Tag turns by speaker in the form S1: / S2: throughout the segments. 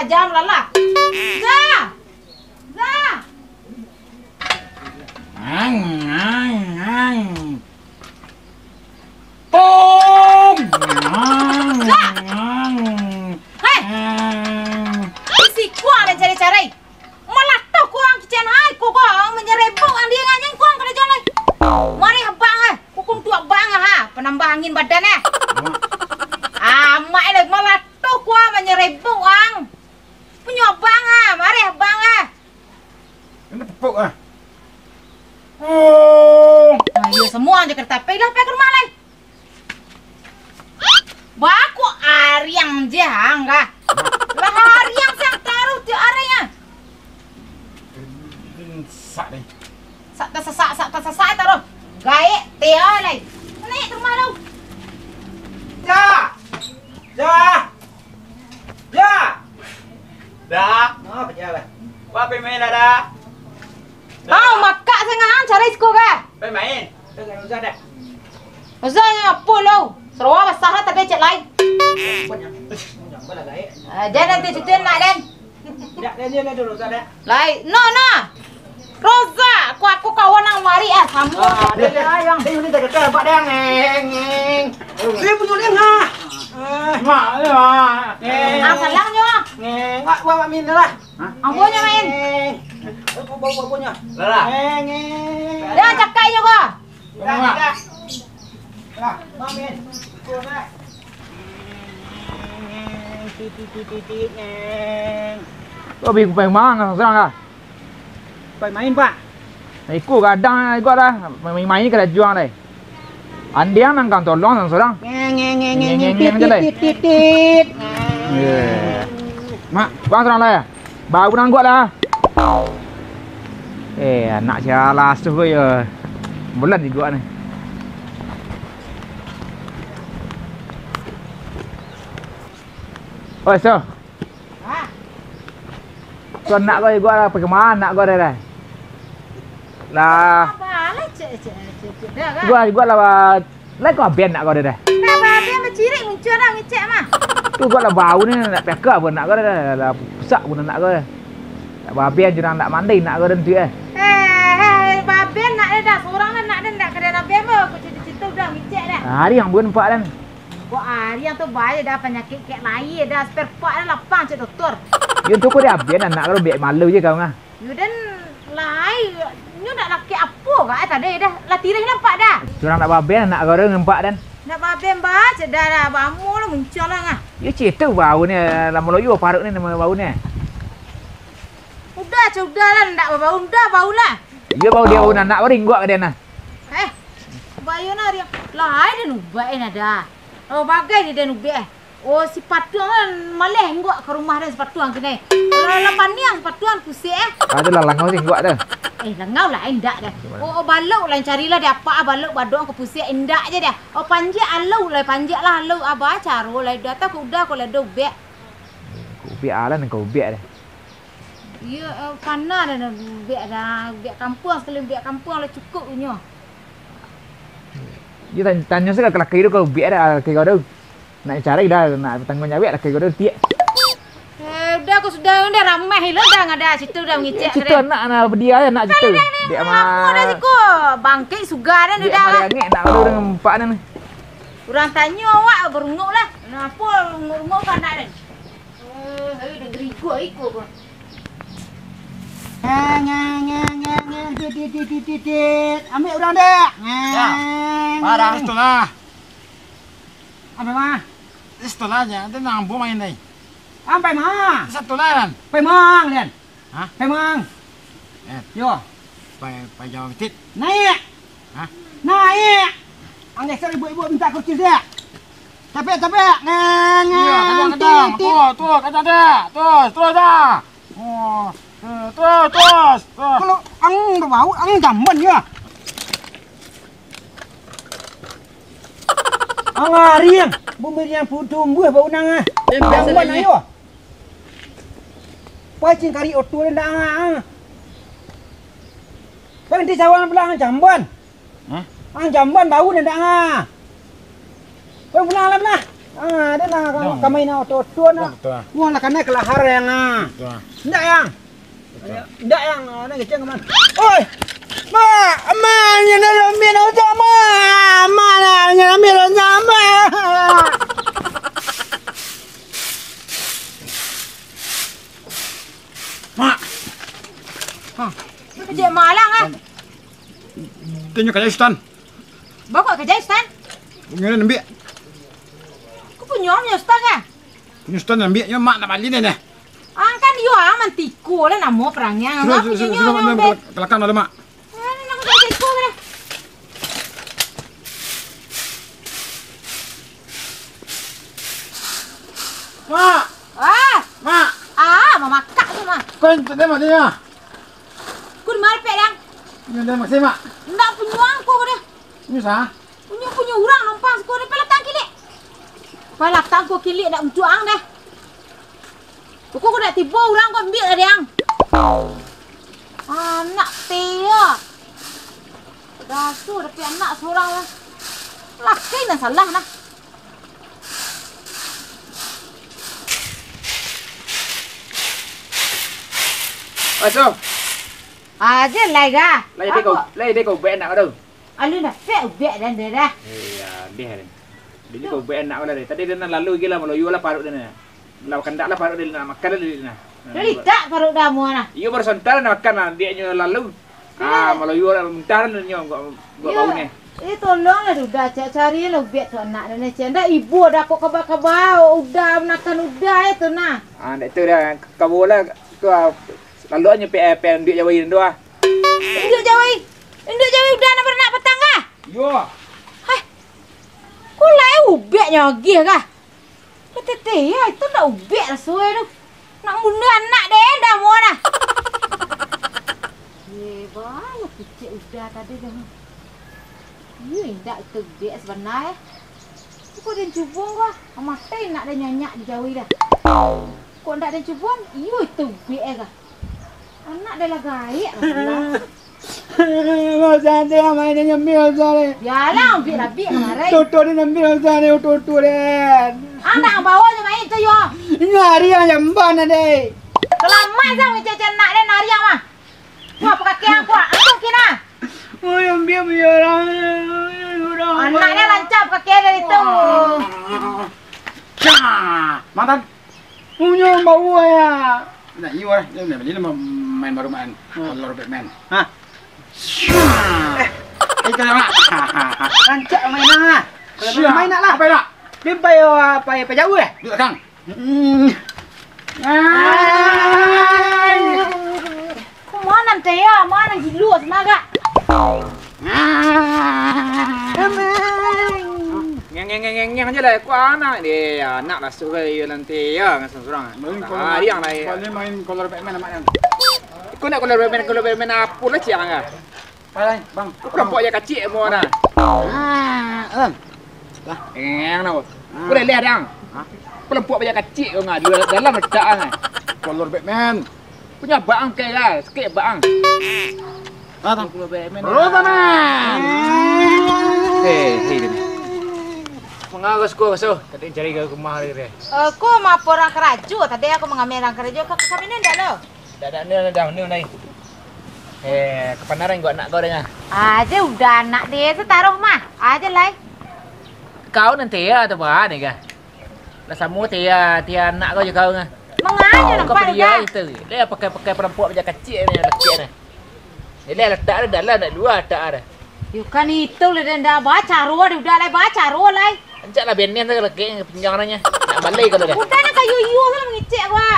S1: jam lala. Za. Za.
S2: Pom.
S1: Za. Hai. Isi kuang le cari-cari. Malah tok kuang kician hai ku kuang menyerebuk ang dia nganyang kuang kada jalan. Mari habang ah. Hukum tua bang ah. Penambah angin badan eh. Amak le malah tok kuang menyerebuk ang. Punya bang ah. Mari habang ah.
S2: Ini pepuk ah. Oh.
S1: Ayo semua aja kereta pelah pe ke rumah lai. Baku ariang jang kah? Lah ariang sang taruh di arenya.
S2: Sak deh.
S1: Sak ta taruh. Gae tia lai. Naik ke rumah lu.
S2: Ja. Ja. Ja. Dah. Apa jalan? Apa main dah?
S1: Au makak sengahan cari sko ka.
S2: ไปmain. Dengan Ustaz dah.
S1: Uzanya apa lu? Seruah basah tapi cek lain.
S2: Banyak. Banyak bala gae.
S1: Jangan nanti cutin nak dan.
S2: Dak dia dulu Ustaz dah.
S1: Lai, no. Roza, aku kawan nang mari sambung.
S2: Dia yang. Dia ni tak kata pak dia ngeng. Dia punya dia ha. Mak dia mak.
S1: Salang nyo.
S2: Ngeng. Mak min lah.
S1: Ambonya main.
S2: Bau punya. Lah. Ngeng.
S1: Dah cakai nyo ko.
S2: Dah. Lah, mamin. Ko na. Titit ngeng.
S3: Có bị phải mang sao à?
S2: Phải main pak.
S3: Này cô kadang gua dah main ni kada juang dai. Andian nang kan tolong nang sorang.
S2: Ngeng. Titit.
S3: Mak, bang sorang lah. Bau nang gua lah. Anak sialas tu ya. Bulan di gua ni. Oi, so. Kau nak kau gua lah pergi mana nak gua dah. Lah.
S1: Apa cek. Dah kan.
S3: Gua lah lai kau ben nak kau dah.
S1: Apa dia menciri muncul dah ngecek mah.
S3: Tu gua lah bau ni nak pekak pun nak kau dah. Lah pusak pun nak kau dah. Tak baben jurang nak mandi nak kau dah tu eh.
S1: Baben nak dah seorang nak dah kada nak ben mah aku cerita dah ngecek dah.
S3: Hari yang bun pak dan.
S1: Kau yang tu bahaya dah penyakit kayak lain dah spare part dah lapang cek doktor.
S3: Yun tu kau dia ben nak kau biar malu je kau ngah.
S1: Yudan lain. Nyu nak laki apa kah tadi dah. Lah tirih nampak dah.
S3: Jurang nak baben nak kau dah nampak dan.
S1: Nak baben bah cek dah bamu lah muncul lah ngah.
S3: Ya cerita bau ni lama loyo parut ni nama bau ni.
S1: Udah lah ndak bau dah bau lah.
S3: Ya bau dia nak ring gua ke dia nah.
S1: Bayu na dia. Lah dia nubak dah. Oh bagai dia nubak. Oh si patuang kan maleh gua ke rumah dia si patuang kene. Lapan niang patuang kusik
S3: Ada lah langau sing gua dah.
S1: Langau lah indak dah. Oh balok lah carilah dia apa balok badok ke pusik indak je dia. Oh panjat alau lah panjat lah alau aba caro lah data ku udah ku lah dobek.
S3: Ku biar lah kau biar dah.
S1: Ya panah dah biak kampung sekali biak kampung lah cukup punya.
S3: Ya tanya sekali kalau kau kau biar dah kau dah. Nak cari dah nak tanggung jawab dah kau dah tiak.
S1: Udah aku sudah ramai hilang dah ada situ dah ngicek.
S3: Cerita nak berdia nak cerita. Dia mah.
S1: Ada siku bangkit sugar dah
S3: Dia
S1: dah.
S3: ngek nak kau dengan empat ni.
S1: Urang tanya awak berunguk lah. Kenapa ngurunguk kan nak dah. Dah geriku ikut pun.
S2: Titit. Ambil urang dah. Parah setelah. Apa mah? Setelahnya ada nampu main ni. Sampai mah. Satu lah. Pai mang lian. Hah? Pai mang. Yo. Pai jauh tit. Naik. Hah? Naik. Angin sekali ibu-ibu minta kursi dia. Tapi. Neng. Tuh, kata dia. Terus dah. Oh. Terus. Kalau ang bau, ang jamban ya. Angariang, bumi yang putum buah bau nang ah. Jamban ayo. Pacing kari otu dah ah. Kan di sawang belang jamban. Hah? Ang jamban bau dah ah. Kan belang lah. ada na kami na otot na. Wah lah karena kelahar yang Ndak yang. Ndak yang na keceng man. Oi. Ma nya na mi na sama. Ma nya na mi na sama. Ma.
S1: Kerja malang ah.
S2: Tanya kerja Stan.
S1: Bapak kerja Stan.
S2: Ngene nambi.
S1: Kau punya Stan kan?
S2: Ni Stan nambi nya mak nak balik ni.
S1: Angkan yo aman tiku lah namo perangnya.
S2: Sudah kelakan ada mak.
S1: Ini nak kerja tiku kan?
S2: Mak. Mak.
S1: Mama kak tu mah.
S2: Kau entah mak dia.
S1: Kau mal pedang.
S2: Ni dia mak mak.
S1: Ndak punya aku dia.
S2: Ni sah.
S1: Punya orang nampak kau ni pelatang kili. Pelatang kau kili nak mencuang dah. Kau nak tiba orang kau ambil ada yang. Anak tia. Dasuh tapi anak seorang lah. Laki nak salah nah.
S3: Aso.
S1: Aja lega.
S3: Lai đây cầu vẽ nặng ở đâu?
S1: Alun dah fek ubek dan dia dah.
S3: Iya, dia ni. Dia cầu vẽ nặng ở đây. Tadi dia lalu gila malu yo lah parut dia ni. Lau kandak lah parut dia nak makan dia ni.
S1: Jadi tak parut dah mua nah.
S3: Iyo baru sebentar nak makan lah. Dia nyo lalu. Malu yo lah mentar dia nyo gua bau ni.
S1: Tolong lah udah cari lah ubek tu anak dan cenda ibu dah kok kabar udah makan udah tu nah.
S3: Ndak tu dah kau lah tu lalu nyo pen duit Jawa ini doa.
S1: Induk Jawi udah nak petang kah?
S3: Yo.
S1: Hai. Kau lai ubek nyagi kah? Tete ya itu nak ubek lah suai tu. Nak bunda anak deh dah mau nah. Banyak kecil udah tadi dah. Ini tak tu ubek sebenarnya. Kau dah cubung kah? Mati nak dah nyanyak di Jawi dah. Kau tak ada cubung? Iyo itu ubek kah? Anak dah lah gaik lah.
S2: Masa dia main nyambil sare.
S1: Yalah, biar kemarin.
S2: Toto dia nyambil sare toto dia.
S1: Anak bawa je main tu yo.
S2: Nyari yang jamban ada.
S1: Selamat sang cecen nak dan nari mah. Gua pakai kaki aku, aku kena.
S2: Oh yang biar orang.
S1: Anaknya lancap kaki dari itu.
S2: Cah, mantan. Punya bau ya. Nah, iya lah. Dia main baru main. Kalau Batman. Hah? Itu nak. Rancak mainan ah. Kalau main nak lah. Apa nak? Dia pay jauh eh? Duduk kang.
S1: Mana nanti ya? Mana gilu senaga?
S3: Ngeng aja lah. Aku anak dia. Anak lah suka nanti ya dengan seorang. Dia yang lain.
S2: Kalau main color Batman nama yang.
S3: Kau nak color Batman apa lah ciang ah?
S2: Bang, bang.
S3: Kau nampak je kecil semua dah.
S2: Lah,
S3: Ngeng nak. Kau dah lihat dah. Kau nampak je kecil kau ngah. Di dalam letak ah.
S2: color Batman.
S3: Punya bang ke lah. Sikit bang.
S2: Tang.
S3: Color Batman.
S2: Rotaman.
S3: Hei dia. Mengawas kau so. Tadi cari ke rumah dia.
S1: Aku mau orang keraju. Tadi aku mengambil orang keraju. Kau kami ni dah lo.
S3: Dah ni. Kebenaran gua anak kau dah.
S1: Aja udah anak dia setaruh mah. Aja lai.
S3: Kau nanti ya atau apa ni kah? Lah sama dia anak kau je kau ngah.
S1: Mengaju
S3: Kau
S1: nampak
S3: dia
S1: dah.
S3: itu. Dia pakai perempuan macam kecil ni lelaki ni. Dia letak ada dalam nak luar tak ada.
S1: Yukan itu le dan dah baca ruah udah lai baca ruah lai.
S3: Anjak lah benian tu lelaki penjangannya. Nak balik kau dah.
S1: Udah nak kayu lah mengicik gua.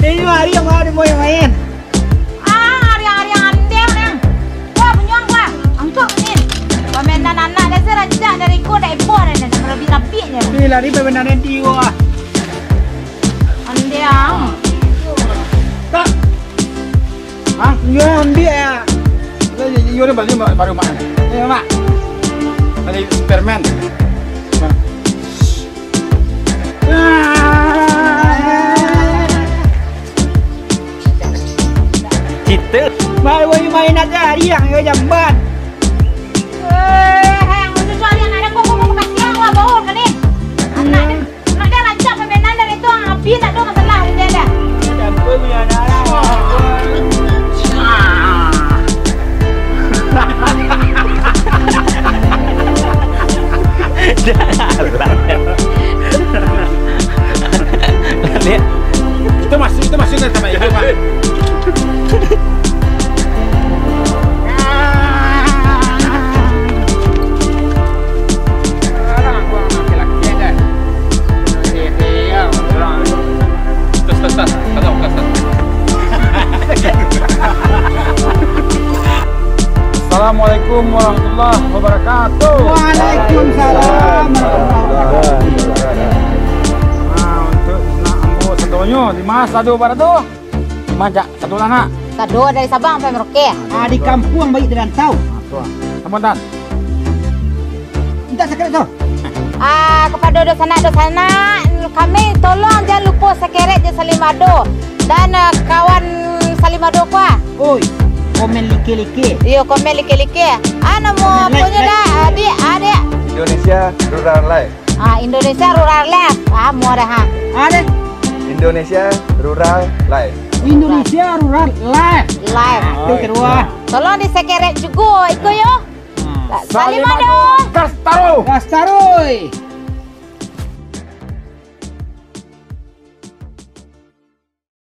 S2: Ini hari yang mau main.
S1: Hari-hari andel nang. Wah penyuang gua. Angkut main. Permainan anak dah serancak dari kau dah ibu dah lebih-lebihnya.
S2: Bila ni permainan nanti gua.
S1: Andel.
S2: Ya ambil ya. Yo ni baru mak. Ya mak. Beli permen.
S3: Kita
S2: Mai main aja riang yo jamban.
S1: Hang, udah yang ada kok bekas yang lah bau kan ni. Anak dia rancak permainan dan itu api tak ada masalah dia dah.
S2: Campur punya anak.
S3: lihat.
S2: Kita masuk ke sama ibu mak.
S3: Assalamualaikum warahmatullahi wabarakatuh.
S2: Waalaikumsalam warahmatullahi wabarakatuh.
S3: Nah, untuk nak ambo sedonyo di mas sadu baratu. Majak satu lana.
S1: Sado dari Sabang sampai Merauke.
S2: Di kampung baik terantau.
S3: Sampun.
S2: Minta sekret tu.
S1: Kepada dosana kami tolong jangan lupa sekeret je Salimado dan kawan Salimado kuah.
S2: Oi, komen like.
S1: Yo komen like. Nama punya dah adik.
S4: Indonesia Rural Life.
S1: Indonesia Rural Life. Mau dah ha.
S2: Ada
S4: Indonesia Rural Life.
S2: Indonesia Rural Life. Itu kedua.
S1: Tolong di sekeret juga ikut yo. Salimado.
S3: Kastaro.
S2: Kastaroi.